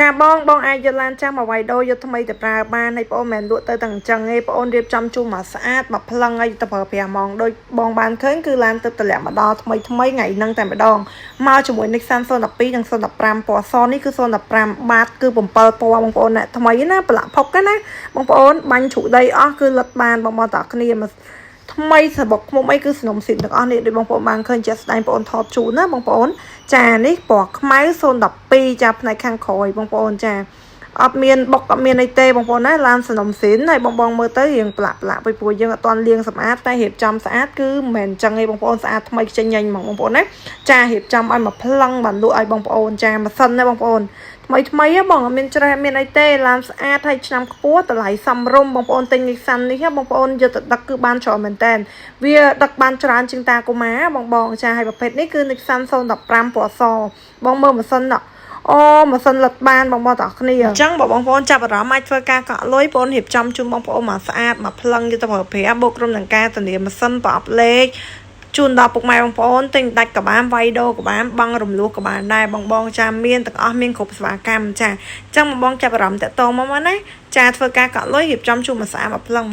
ចាបងអាចយកឡានចាំមកវាយដូរយកថ្មីទៅប្រើបានហើយបងមិនលក់ទៅទាំងអញ្ចឹងទេបងរៀបចំជូនមកស្អាតមកផ្លឹងឲ្យទៅប្រើ5ម៉ោងដូចបងបានឃើញគឺឡានទៅតម្លាក់មកដល់ថ្មីថ្ងៃហ្នឹងតែម្ដងមកជាមួយ Nixon 012និង015ពណ៌សនេះគឺ015បាតគឺ7ពណ៌បងប្អូនណាថ្មីណាប្រឡាក់ផុកណាបងប្អូនបាញ់ជ្រូកដីអស់គឺលិតបានបងតគ្នាថ្មីសបុកខ្មុំអីគឺសំណុំស៊ីនទាំងអស់នេះដូចបងប្អូនបានឃើញជាក់ស្ដែងបងប្អូនថតជូនណាបងប្អូនចានេះពណ៌ខ្មៅ012ចាផ្នែកខាងក្រោយបងប្អូនចាអត់មានបុកអត់មានអីទេបងប្អូនណាឡានសំណុំស៊ីនហើយបងមើលទៅរៀងប្រឡាក់ពីព្រោះយើងអត់ទាន់លាងសម្អាតតែរៀបចំស្អាតគឺមិនមែនអញ្ចឹងទេបងប្អូនស្អាតថ្មីខ្ចីញញហ្មងបងប្អូនណាចារៀបចំឲ្យមកផ្លឹងបានលក់ឲ្យបងប្អូនចាម៉ាស៊ីនណាបងប្អូនថ្មីបងអត់មានច្រេះមានអីទេឡានស្អាតហើយឆ្នាំខ្ពស់តម្លៃសមរម្យបងប្អូនទិញNixonនេះបងប្អូនយកទៅដឹកគឺបានច្រើនមែនតើវាដឹកបានច្រើនជាងតាកុមារបងចាហើយប្រភេទនេះគឺ Nixon 015ពណ៌សបងមើលម៉ាស៊ីនអូម៉ាស៊ីនលិតបានបងប្អូនទាំងគ្នាអញ្ចឹងបងប្អូនចាប់អារម្មណ៍អាចធ្វើការកក់លុយបងរៀបចំជូនបងប្អូនមកស្អាតមកផ្លឹងយកទៅប្រើប្រាស់បូកក្រុមនឹងការធានាម៉ាស៊ីនប្រអប់លេខជូនដល់ពុកម៉ែបងប្អូនទិញដាច់ក៏បានវាយដូរក៏បានបង់រំលោះក៏បានដែរបងចាមានទាំងអស់មានគ្រប់សេវាកម្មចាអញ្ចឹងបងចាប់អារម្មណ៍តាក់ទងមកណាចាធ្វើការកក់លុយរៀបចំជូនមកស្អាតមកផ្លឹង